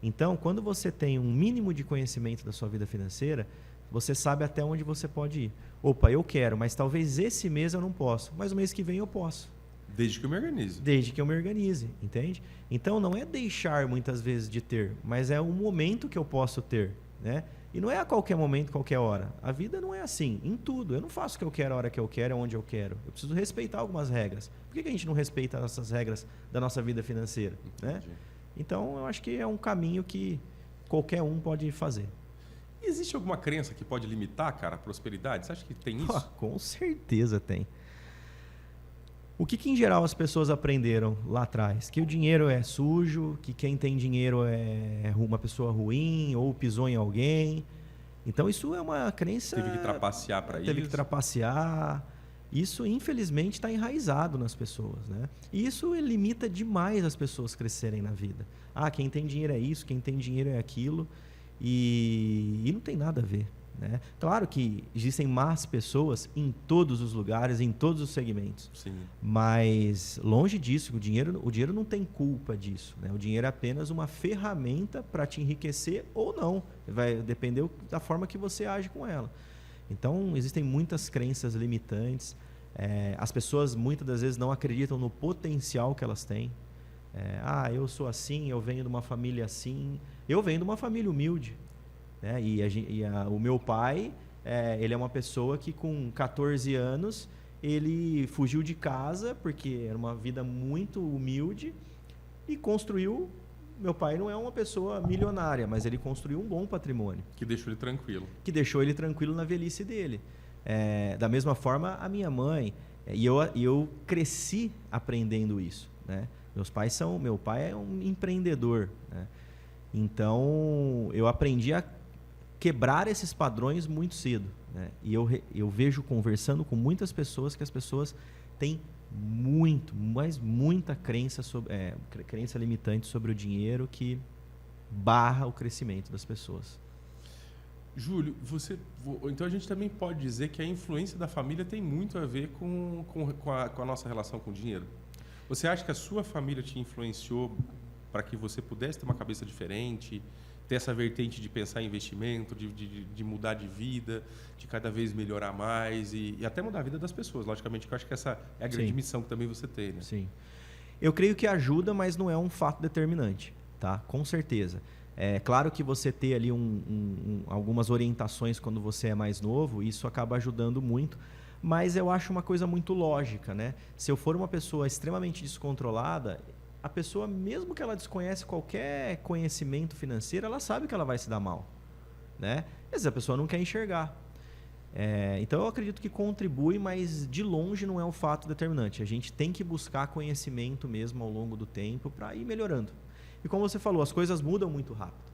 Então, quando você tem um mínimo de conhecimento da sua vida financeira, você sabe até onde você pode ir. Opa, eu quero, mas talvez esse mês eu não posso, mas o mês que vem eu posso. Desde que eu me organize. Desde que eu me organize, entende? Então, não é deixar muitas vezes de ter, mas é o momento que eu posso ter, né? E não é a qualquer momento, qualquer hora. A vida não é assim, em tudo. Eu não faço o que eu quero, a hora que eu quero, onde eu quero. Eu preciso respeitar algumas regras. Por que a gente não respeita essas regras da nossa vida financeira? Né? Então, eu acho que é um caminho que qualquer um pode fazer. E existe alguma crença que pode limitar, cara, a prosperidade? Você acha que tem isso? Com certeza tem. O que em geral as pessoas aprenderam lá atrás? Que o dinheiro é sujo, que quem tem dinheiro é uma pessoa ruim ou pisou em alguém. Então isso é uma crença... Teve que trapacear para isso. Teve que trapacear. Isso, infelizmente, está enraizado nas pessoas, né? E isso limita demais as pessoas crescerem na vida. Quem tem dinheiro é isso, quem tem dinheiro é aquilo. E não tem nada a ver, né? Claro que existem más pessoas em todos os lugares, em todos os segmentos. Sim. Mas longe disso, o dinheiro não tem culpa disso, né? O dinheiro é apenas uma ferramenta para te enriquecer ou não. Vai depender da forma que você age com ela. Então, existem muitas crenças limitantes. As pessoas muitas das vezes não acreditam no potencial que elas têm. Eu sou assim, eu venho de uma família assim. Eu venho de uma família humilde, né? O meu pai, ele é uma pessoa que com 14 anos, ele fugiu de casa, porque era uma vida muito humilde, e construiu... Meu pai não é uma pessoa milionária, mas ele construiu um bom patrimônio. Que deixou ele tranquilo. Que deixou ele tranquilo na velhice dele. Da mesma forma, a minha mãe, e eu cresci aprendendo isso, né? Meu pai é um empreendedor, né? Então, eu aprendi a quebrar esses padrões muito cedo, né? E eu vejo, conversando com muitas pessoas, que as pessoas têm muita crença limitante sobre o dinheiro que barra o crescimento das pessoas. Júlio, então a gente também pode dizer que a influência da família tem muito a ver com a nossa relação com o dinheiro. Você acha que a sua família te influenciou para que você pudesse ter uma cabeça diferente, ter essa vertente de pensar em investimento, de mudar de vida, de cada vez melhorar mais e até mudar a vida das pessoas? Logicamente, que eu acho que essa é a grande missão que também você tem, né? Sim. Eu creio que ajuda, mas não é um fato determinante, tá? Com certeza. É claro que você ter ali algumas orientações quando você é mais novo, isso acaba ajudando muito, mas eu acho uma coisa muito lógica, né? Se eu for uma pessoa extremamente descontrolada, a pessoa, mesmo que ela desconhece qualquer conhecimento financeiro, ela sabe que ela vai se dar mal, né? Às vezes a pessoa não quer enxergar. Então eu acredito que contribui, mas de longe não é um fato determinante. A gente tem que buscar conhecimento mesmo ao longo do tempo para ir melhorando. E como você falou, as coisas mudam muito rápido.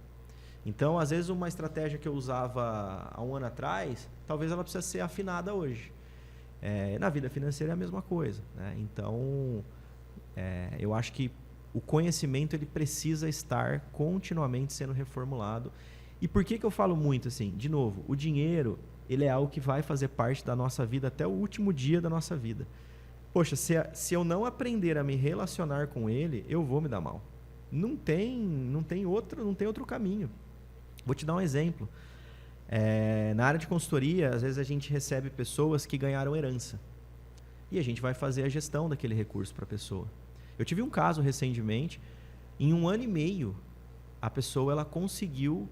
Então, às vezes, uma estratégia que eu usava há um ano atrás, talvez ela precise ser afinada hoje. Na vida financeira é a mesma coisa, né? Então, eu acho que o conhecimento ele precisa estar continuamente sendo reformulado. E por que eu falo muito assim? De novo, o dinheiro ele é algo que vai fazer parte da nossa vida até o último dia da nossa vida. Poxa, se eu não aprender a me relacionar com ele, eu vou me dar mal. Não tem outro caminho. Vou te dar um exemplo. Na área de consultoria, às vezes a gente recebe pessoas que ganharam herança. E a gente vai fazer a gestão daquele recurso para a pessoa. Eu tive um caso recentemente, em 1 ano e meio, a pessoa ela conseguiu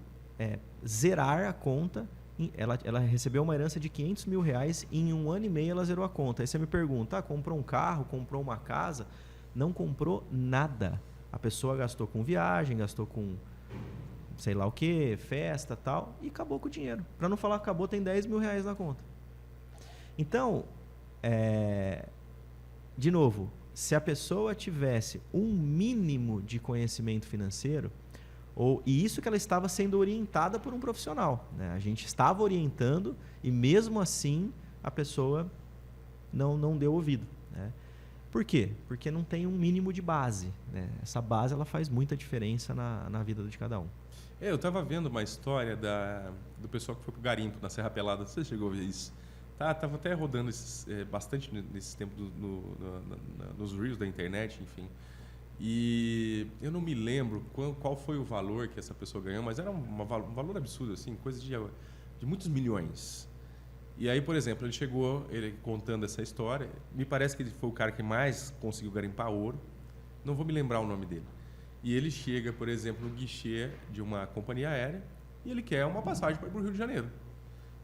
zerar a conta. Ela recebeu uma herança de R$500 mil e em 1 ano e meio ela zerou a conta. Aí você me pergunta, comprou um carro, comprou uma casa? Não comprou nada. A pessoa gastou com viagem, gastou com sei lá o que, festa e tal, e acabou com o dinheiro. Para não falar acabou, tem R$10 mil na conta. Então, de novo, se a pessoa tivesse um mínimo de conhecimento financeiro, E isso que ela estava sendo orientada por um profissional, né? A gente estava orientando e mesmo assim a pessoa não deu ouvido, né? Por quê? Porque não tem um mínimo de base, né? Essa base ela faz muita diferença na vida de cada um. Eu estava vendo uma história do pessoal que foi pro garimpo na Serra Pelada. Você chegou a ver isso? Tava até rodando bastante nesses tempos nos reels da internet, enfim. E eu não me lembro qual foi o valor que essa pessoa ganhou, mas era um valor absurdo, assim, coisa de muitos milhões. E aí, por exemplo, ele contando essa história, me parece que ele foi o cara que mais conseguiu garimpar ouro, não vou me lembrar o nome dele. E ele chega, por exemplo, no guichê de uma companhia aérea e ele quer uma passagem para o Rio de Janeiro.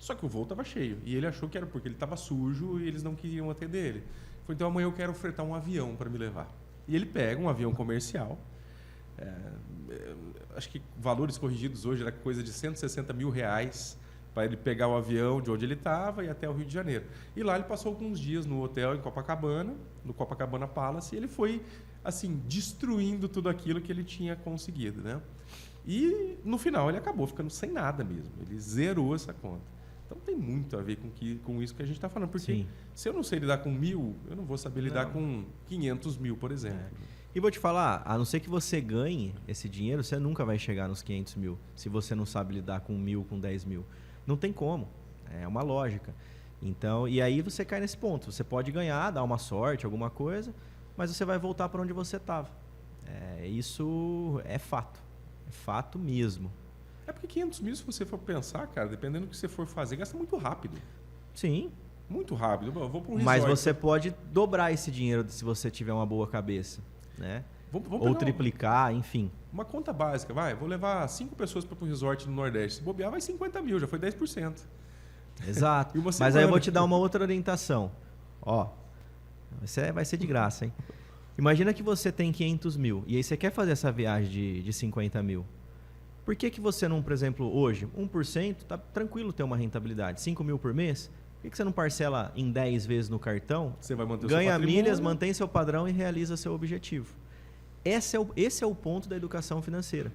Só que o voo estava cheio e ele achou que era porque ele estava sujo e eles não queriam atender ele. Ele falou, então amanhã eu quero fretar um avião para me levar. E ele pega um avião comercial, acho que valores corrigidos hoje era coisa de R$160 mil para ele pegar o avião de onde ele estava e até o Rio de Janeiro. E lá ele passou alguns dias no hotel em Copacabana, no Copacabana Palace, e ele foi assim destruindo tudo aquilo que ele tinha conseguido, né? E no final ele acabou ficando sem nada mesmo, ele zerou essa conta. Então tem muito a ver com isso que a gente está falando, porque Sim. Se eu não sei lidar com 1.000, eu não vou saber lidar com 500 mil, por exemplo. E vou te falar, a não ser que você ganhe esse dinheiro, você nunca vai chegar nos 500 mil, se você não sabe lidar com 1.000, com 10 mil. Não tem como, é uma lógica. Então, e aí você cai nesse ponto, você pode ganhar, dar uma sorte, alguma coisa, mas você vai voltar para onde você estava. Isso é fato mesmo. É porque 500 mil, se você for pensar, cara, dependendo do que você for fazer, gasta muito rápido. Sim. Muito rápido. Eu vou para um resort. Mas você pode dobrar esse dinheiro se você tiver uma boa cabeça, né? Ou triplicar, enfim. Uma conta básica, vou levar 5 pessoas para um resort no Nordeste. Se bobear, vai 50 mil, já foi 10%. Exato. Mas aí eu vou te dar uma outra orientação. Vai ser de graça, hein? Imagina que você tem 500 mil e aí você quer fazer essa viagem de 50 mil. Por que você não, por exemplo, hoje, 1%, tá tranquilo ter uma rentabilidade, 5 mil por mês? Por que você não parcela em 10 vezes no cartão, você vai manter ganha milhas, mantém seu padrão e realiza seu objetivo? Esse é o ponto da educação financeira.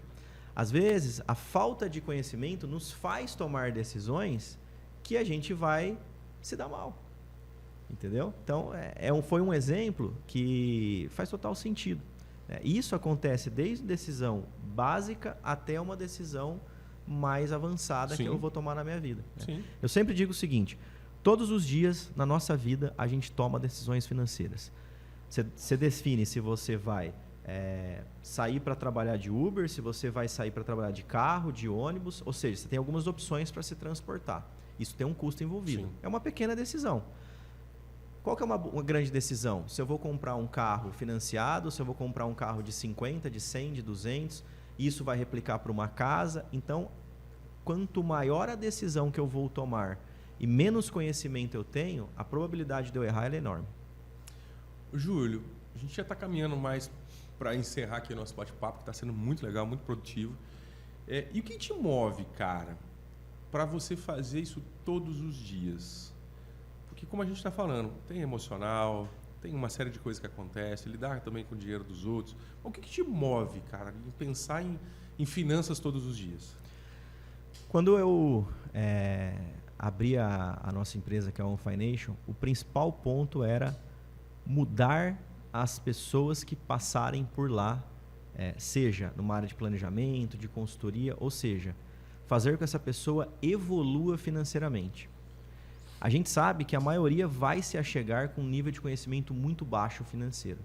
Às vezes, a falta de conhecimento nos faz tomar decisões que a gente vai se dar mal. Entendeu? Então, foi um exemplo que faz total sentido. Isso acontece desde decisão básica até uma decisão mais avançada. Sim. Que eu vou tomar na minha vida. Sim. Eu sempre digo o seguinte, todos os dias na nossa vida a gente toma decisões financeiras. Você define se você vai sair para trabalhar de Uber, se você vai sair para trabalhar de carro, de ônibus, ou seja, você tem algumas opções para se transportar. Isso tem um custo envolvido. Sim. É uma pequena decisão. Qual que é uma grande decisão? Se eu vou comprar um carro financiado, se eu vou comprar um carro de 50, de 100, de 200, isso vai replicar para uma casa. Então, quanto maior a decisão que eu vou tomar e menos conhecimento eu tenho, a probabilidade de eu errar é enorme. Júlio, a gente já está caminhando mais para encerrar aqui o nosso bate-papo, que está sendo muito legal, muito produtivo. E o que te move, cara, para você fazer isso todos os dias? Porque, como a gente está falando, tem emocional, tem uma série de coisas que acontecem, lidar também com o dinheiro dos outros. O que te move, cara, em pensar em finanças todos os dias? Quando eu abri a nossa empresa, que é a OnFinancial, o principal ponto era mudar as pessoas que passarem por lá, seja numa área de planejamento, de consultoria, ou seja, fazer com que essa pessoa evolua financeiramente. A gente sabe que a maioria vai se achegar com um nível de conhecimento muito baixo financeiro.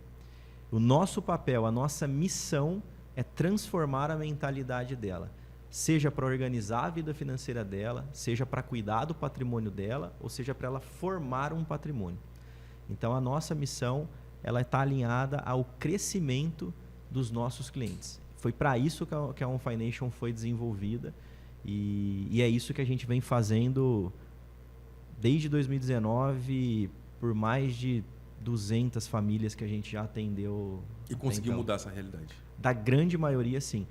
O nosso papel, a nossa missão é transformar a mentalidade dela, seja para organizar a vida financeira dela, seja para cuidar do patrimônio dela, ou seja para ela formar um patrimônio. Então, a nossa missão ela está alinhada ao crescimento dos nossos clientes. Foi para isso que a OnFinancial foi desenvolvida e é isso que a gente vem fazendo desde 2019, por mais de 200 famílias que a gente já atendeu. E conseguiu mudar essa realidade? Da grande maioria, sim.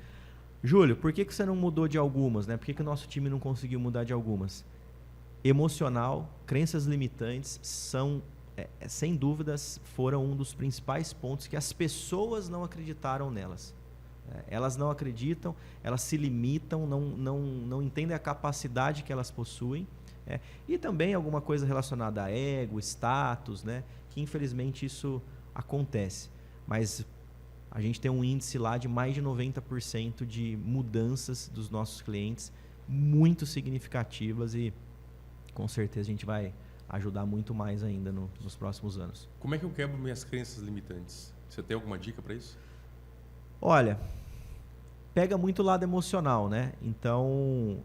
Júlio, por que você não mudou de algumas? Né? Por que o nosso time não conseguiu mudar de algumas? Emocional, crenças limitantes são, sem dúvidas, foram um dos principais pontos que as pessoas não acreditaram nelas. Elas não acreditam, elas se limitam, não entendem a capacidade que elas possuem. E também alguma coisa relacionada a ego, status, né? Que infelizmente isso acontece. Mas a gente tem um índice lá de mais de 90% de mudanças dos nossos clientes, muito significativas, e com certeza a gente vai ajudar muito mais ainda nos próximos anos. Como é que eu quebro minhas crenças limitantes? Você tem alguma dica para isso? Olha, pega muito o lado emocional, né? Então,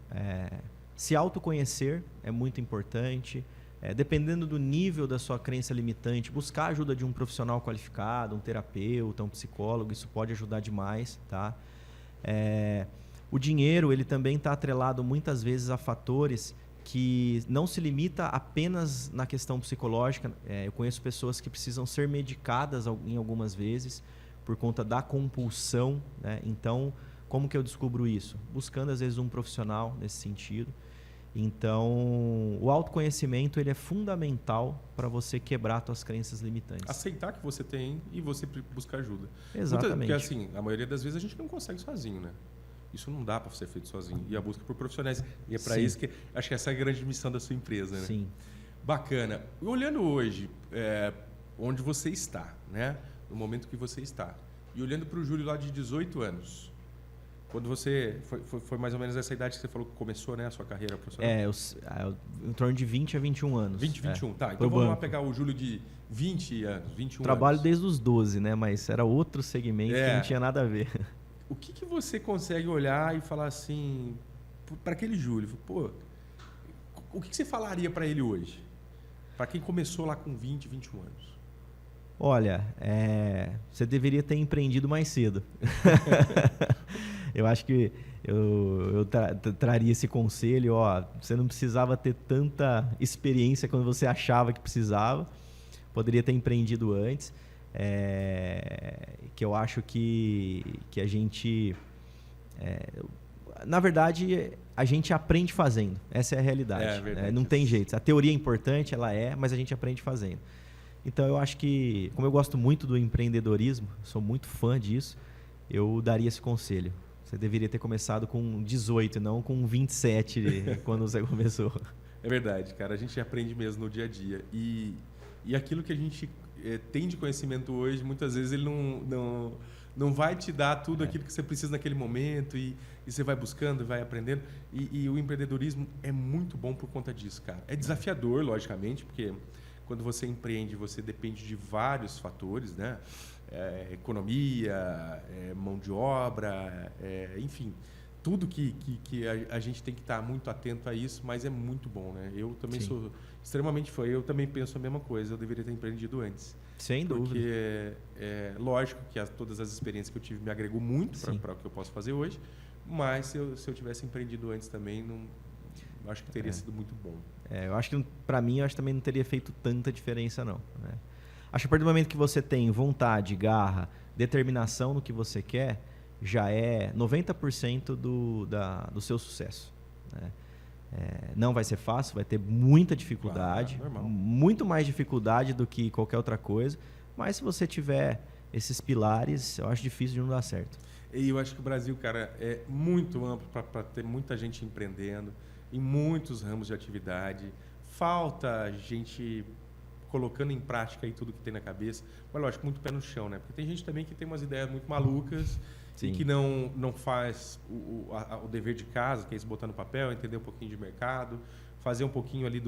se autoconhecer é muito importante. Dependendo do nível da sua crença limitante, buscar a ajuda de um profissional qualificado, um terapeuta, um psicólogo, isso pode ajudar demais, tá? O dinheiro, ele também está atrelado muitas vezes a fatores que não se limita apenas na questão psicológica. Eu conheço pessoas que precisam ser medicadas em algumas vezes por conta da compulsão, né? Então, como que eu descubro isso? Buscando, às vezes, um profissional nesse sentido. Então, o autoconhecimento, ele é fundamental para você quebrar suas crenças limitantes. Aceitar que você tem e você buscar ajuda. Exatamente. Porque, assim, a maioria das vezes a gente não consegue sozinho, né? Isso não dá para ser feito sozinho. E a busca por profissionais. E é para isso que acho que essa é a grande missão da sua empresa, né? Sim. Bacana. Olhando hoje, onde você está, né? No momento que você está. E olhando para o Júlio lá de 18 anos. Quando você... Foi mais ou menos essa idade que você falou que começou, né? A sua carreira profissional? Em torno de 20 a 21 anos. 20, 21. Tá, então vamos lá pegar o Júlio de 20 anos, 21 Trabalho anos. desde os 12, né? Mas era outro segmento que não tinha nada a ver. O que você consegue olhar e falar assim, para aquele Júlio, pô, o que você falaria para ele hoje? Para quem começou lá com 20, 21 anos? Olha, você deveria ter empreendido mais cedo. Eu acho que eu traria esse conselho, você não precisava ter tanta experiência quando você achava que precisava, poderia ter empreendido antes. Que eu acho que a gente... na verdade, a gente aprende fazendo. Essa é a realidade. Verdade. Não tem jeito. A teoria é importante, mas a gente aprende fazendo. Então, eu acho que, como eu gosto muito do empreendedorismo, sou muito fã disso, eu daria esse conselho. Você deveria ter começado com 18, não com 27, quando você começou. É verdade, cara. A gente aprende mesmo no dia a dia. E aquilo que a gente tem de conhecimento hoje, muitas vezes ele não vai te dar tudo aquilo que você precisa naquele momento, e você vai buscando, vai aprendendo. E o empreendedorismo é muito bom por conta disso, cara. É desafiador, logicamente, porque quando você empreende, você depende de vários fatores, né? Economia, mão de obra, enfim, tudo que a gente tem que estar muito atento a isso, mas é muito bom, né? Eu também sou extremamente fã, eu também penso a mesma coisa, eu deveria ter empreendido antes. Sem dúvida. Porque lógico que todas as experiências que eu tive me agregou muito para o que eu posso fazer hoje, mas se eu tivesse empreendido antes também, acho que teria sido muito bom. Eu acho que, para mim, também não teria feito tanta diferença, não, né? Acho que a partir do momento que você tem vontade, garra, determinação no que você quer, já é 90% do seu sucesso, né? Não vai ser fácil, vai ter muita dificuldade, muito mais dificuldade do que qualquer outra coisa, mas se você tiver esses pilares, eu acho difícil de não dar certo. E eu acho que o Brasil, cara, é muito amplo para ter muita gente empreendendo em muitos ramos de atividade. Falta gente colocando em prática aí tudo que tem na cabeça. Mas, lógico, muito pé no chão, né? Porque tem gente também que tem umas ideias muito malucas e que não faz o dever de casa, que é isso, botar no papel, entender um pouquinho de mercado, fazer um pouquinho ali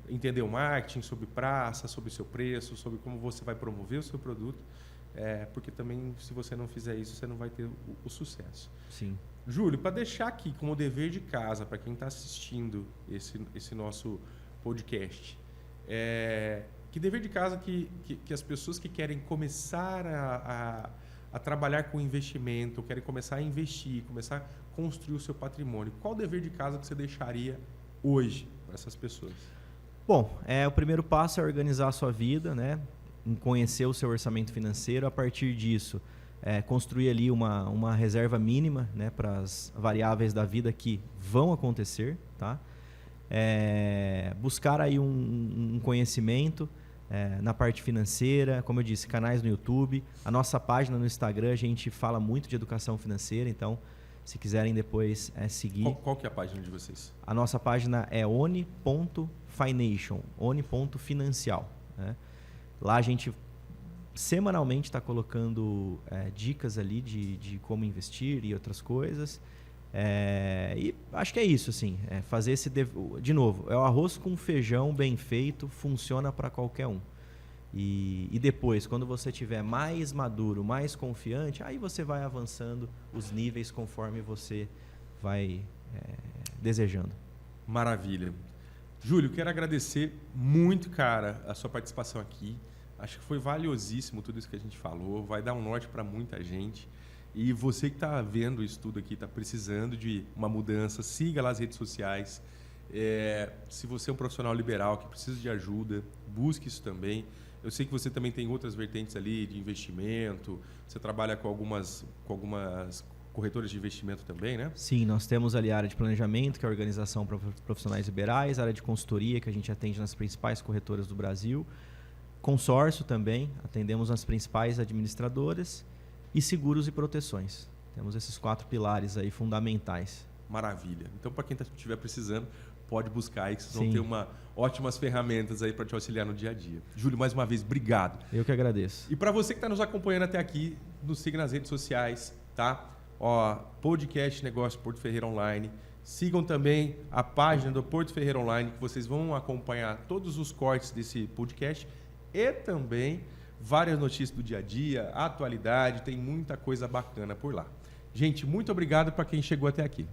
entender o marketing, sobre praça, sobre o seu preço, sobre como você vai promover o seu produto. Porque também, se você não fizer isso, você não vai ter o sucesso. Sim. Júlio, para deixar aqui como dever de casa, para quem está assistindo esse nosso podcast, que dever de casa que as pessoas que querem começar a trabalhar com investimento, querem começar a investir, começar a construir o seu patrimônio, qual o dever de casa que você deixaria hoje para essas pessoas? Bom, o primeiro passo é organizar a sua vida, né? Em conhecer o seu orçamento financeiro. A partir disso, construir ali uma reserva mínima, né, para as variáveis da vida que vão acontecer, tá? Buscar aí um conhecimento, na parte financeira, como eu disse, canais no YouTube. A nossa página no Instagram, a gente fala muito de educação financeira, então se quiserem depois seguir. Qual que é a página de vocês? A nossa página é oni.financial, oni.financial. Né? Lá a gente semanalmente está colocando dicas ali de como investir e outras coisas. E acho que é isso, assim, fazer esse... De novo, é o arroz com feijão bem feito, funciona para qualquer um. E depois, quando você estiver mais maduro, mais confiante, aí você vai avançando os níveis conforme você vai desejando. Maravilha. Júlio, quero agradecer muito, cara, a sua participação aqui. Acho que foi valiosíssimo tudo isso que a gente falou, vai dar um norte para muita gente. E você que está vendo isso tudo aqui, está precisando de uma mudança, siga lá as redes sociais. Se você é um profissional liberal que precisa de ajuda, busque isso também. Eu sei que você também tem outras vertentes ali de investimento, você trabalha com algumas corretoras de investimento também, né? Sim, nós temos ali a área de planejamento, que é a Organização para Profissionais Liberais, a área de consultoria, que a gente atende nas principais corretoras do Brasil, consórcio também, atendemos as principais administradoras, e seguros e proteções. Temos esses 4 pilares aí fundamentais. Maravilha. Então, para quem estiver precisando, pode buscar aí, que vocês vão ter ótimas ferramentas aí para te auxiliar no dia a dia. Júlio, mais uma vez, obrigado. Eu que agradeço. E para você que está nos acompanhando até aqui, nos siga nas redes sociais, tá? Podcast Negócio Porto Ferreira Online. Sigam também a página do Porto Ferreira Online, que vocês vão acompanhar todos os cortes desse podcast e também várias notícias do dia a dia, atualidade, tem muita coisa bacana por lá. Gente, muito obrigado para quem chegou até aqui.